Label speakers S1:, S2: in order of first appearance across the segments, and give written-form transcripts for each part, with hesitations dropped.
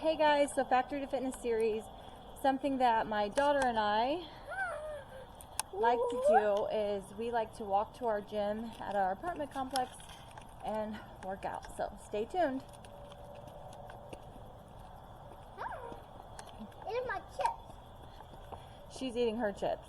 S1: Hey guys, so Factory to Fitness series, something that my daughter and I like to do is we like to walk to our gym at our apartment complex and work out. So stay tuned.
S2: Eating my chips.
S1: She's eating her chips.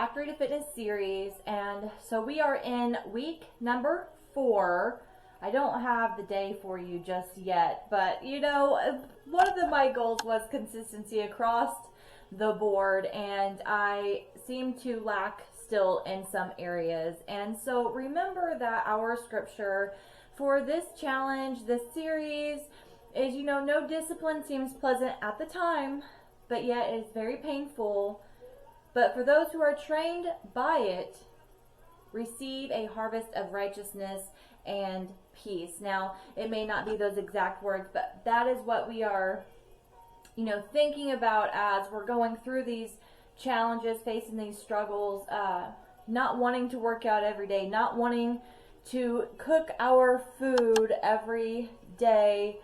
S1: Factory to Fitness series, and so we are in week number 4. I don't have the day for you just yet, but you know, one of my goals was consistency across the board, and I seem to lack still in some areas. And so remember that our scripture for this challenge, this series, is, you know, no discipline seems pleasant at the time, but yet it is very painful. But for those who are trained by it, receive a harvest of righteousness and peace. Now, it may not be those exact words, but that is what we are, you know, thinking about as we're going through these challenges, facing these struggles, not wanting to work out every day, not wanting to cook our food every day,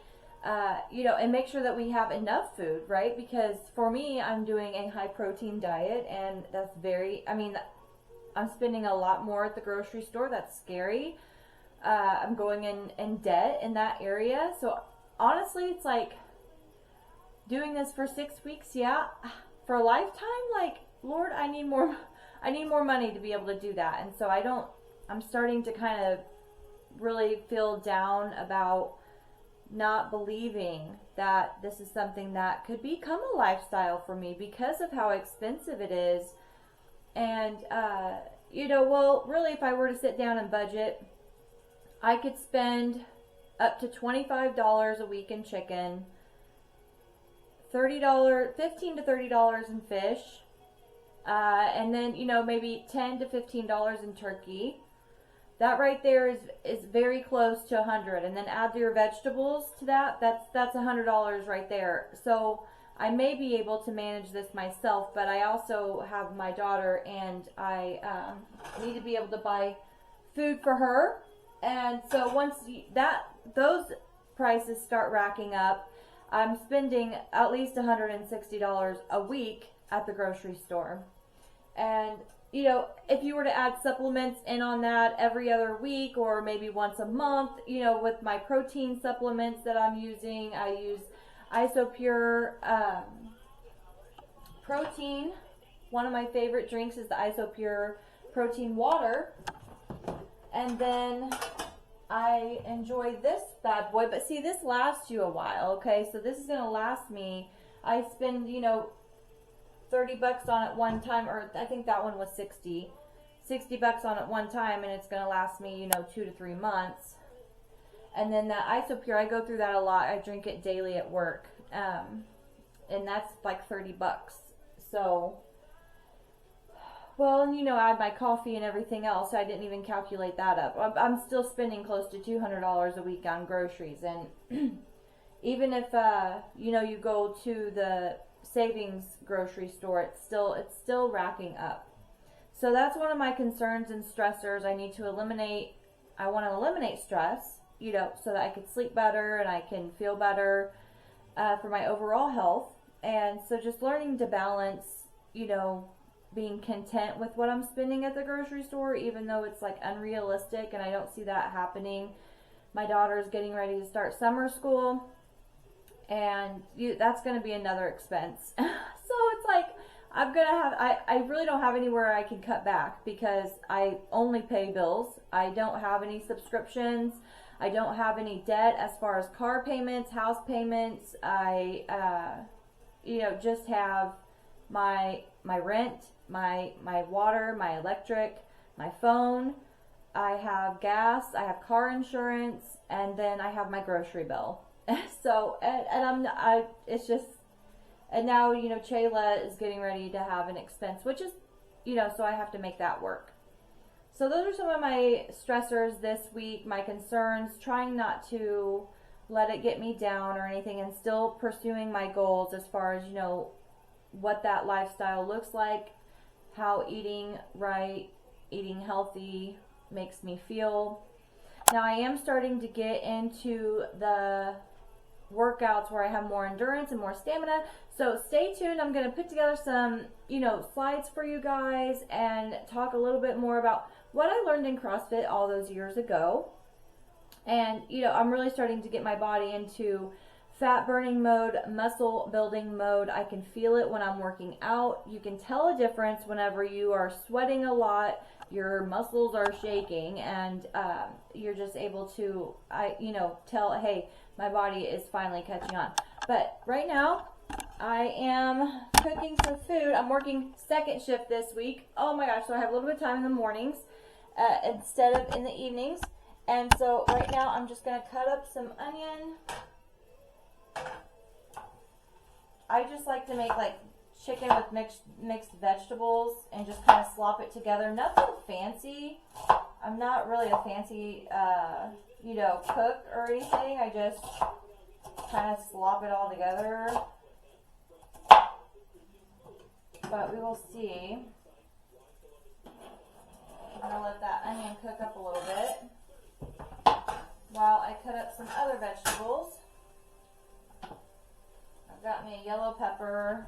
S1: you know, and make sure that we have enough food, right? Because for me, I'm doing a high protein diet, and that's I'm spending a lot more at the grocery store. That's scary. I'm going in debt in that area. So honestly, it's like doing this for 6 weeks, yeah, for a lifetime, like, Lord, I need more money to be able to do that. And so I'm starting to kind of really feel down about not believing that this is something that could become a lifestyle for me because of how expensive it is. And, you know, well, really, if I were to sit down and budget, I could spend up to $25 a week in chicken, $15 to $30 in fish, and then, you know, maybe $10 to $15 in turkey. That right there is very close to $100, and then add your vegetables to that. That's $100 right there. So I may be able to manage this myself, but I also have my daughter, and I need to be able to buy food for her. And so once those prices start racking up, I'm spending at least $160 a week at the grocery store. And, you know, if you were to add supplements in on that every other week or maybe once a month, you know, with my protein supplements that I'm using, I use Isopure protein. One of my favorite drinks is the Isopure protein water. And then I enjoy this bad boy. But see, this lasts you a while, okay? So this is going to last me. I spend, you know, $30 on it one time, or I think that one was $60 on it one time, and it's going to last me, you know, 2 to 3 months. And then that Isopure, I go through that a lot. I drink it daily at work, and that's like $30. So, well, and you know, add my coffee and everything else. I didn't even calculate that up. I'm still spending close to $200 a week on groceries, and even if you know, you go to the savings grocery store, it's still racking up. So that's one of my concerns and stressors. I want to eliminate stress, you know, so that I can sleep better and I can feel better for my overall health. And so just learning to balance, you know, being content with what I'm spending at the grocery store, even though it's like unrealistic and I don't see that happening. My daughter's getting ready to start summer school, and that's going to be another expense. So it's like I really don't have anywhere I can cut back because I only pay bills. I don't have any subscriptions. I don't have any debt as far as car payments, house payments. I you know, just have my rent, my water, my electric, my phone. I have gas, I have car insurance, and then I have my grocery bill. So, it's just, and now, you know, Chayla is getting ready to have an expense, which is, you know, so I have to make that work. So those are some of my stressors this week, my concerns, trying not to let it get me down or anything, and still pursuing my goals as far as, you know, what that lifestyle looks like, how eating right, eating healthy makes me feel. Now I am starting to get into the workouts where I have more endurance and more stamina. So stay tuned. I'm going to put together some, you know, slides for you guys and talk a little bit more about what I learned in CrossFit all those years ago. And, you know, I'm really starting to get my body into fat burning mode, muscle building mode. I can feel it when I'm working out. You can tell a difference whenever you are sweating a lot, your muscles are shaking, and you're just able to, tell, hey, my body is finally catching on. But right now, I am cooking some food. I'm working second shift this week. Oh my gosh, so I have a little bit of time in the mornings instead of in the evenings. And so right now, I'm just going to cut up some onion. I just like to make like chicken with mixed vegetables and just kind of slop it together. Nothing fancy. I'm not really a fancy, cook or anything. I just kind of slop it all together. But we will see. I'm going to let that onion cook up a little bit while I cut up some other vegetables. I've got me a yellow pepper.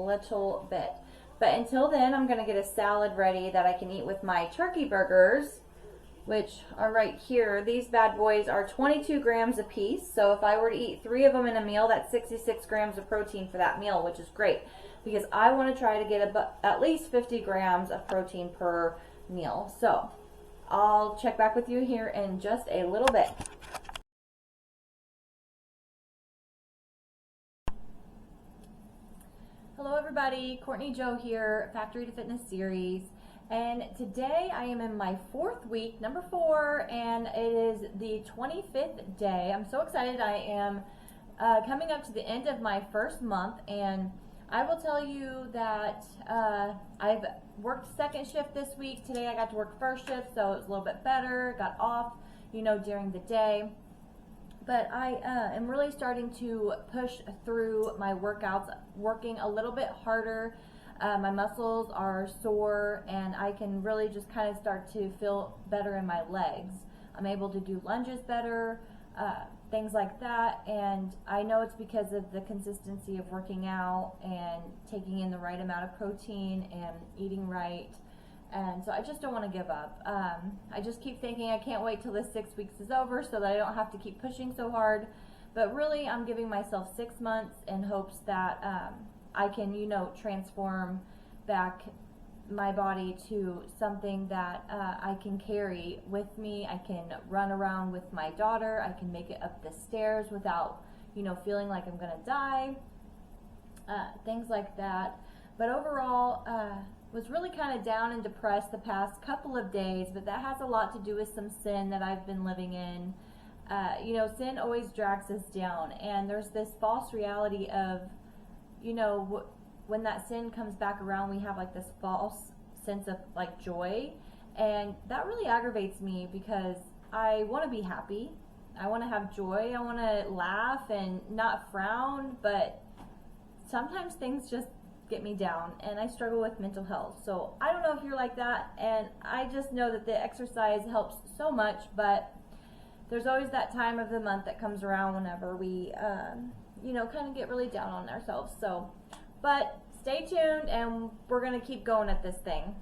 S1: Little bit. But until then, I'm going to get a salad ready that I can eat with my turkey burgers, which are right here. These bad boys are 22 grams a piece. So if I were to eat 3 of them in a meal, that's 66 grams of protein for that meal, which is great because I want to try to get at least 50 grams of protein per meal. So I'll check back with you here in just a little bit. Hello everybody, Courtney Jo here, Factory to Fitness series, and today I am in my 4th week, number 4, and it is the 25th day. I'm so excited. I am coming up to the end of my first month, and I will tell you that I've worked second shift this week. Today I got to work first shift, so it was a little bit better. Got off, during the day. But I am really starting to push through my workouts, working a little bit harder. My muscles are sore, and I can really just kind of start to feel better in my legs. I'm able to do lunges better, things like that. And I know it's because of the consistency of working out and taking in the right amount of protein and eating right. And so I just don't want to give up. I just keep thinking I can't wait till this 6 weeks is over so that I don't have to keep pushing so hard. But really, I'm giving myself 6 months in hopes that I can, transform back my body to something that I can carry with me. I can run around with my daughter. I can make it up the stairs without, feeling like I'm going to die. Things like that. But overall, was really kind of down and depressed the past couple of days, but that has a lot to do with some sin that I've been living in. Sin always drags us down, and there's this false reality of, when that sin comes back around, we have like this false sense of like joy, and that really aggravates me because I want to be happy. I want to have joy. I want to laugh and not frown, but sometimes things just get me down, and I struggle with mental health. So I don't know if you're like that, and I just know that the exercise helps so much, but there's always that time of the month that comes around whenever we kind of get really down on ourselves. So but stay tuned, and we're going to keep going at this thing.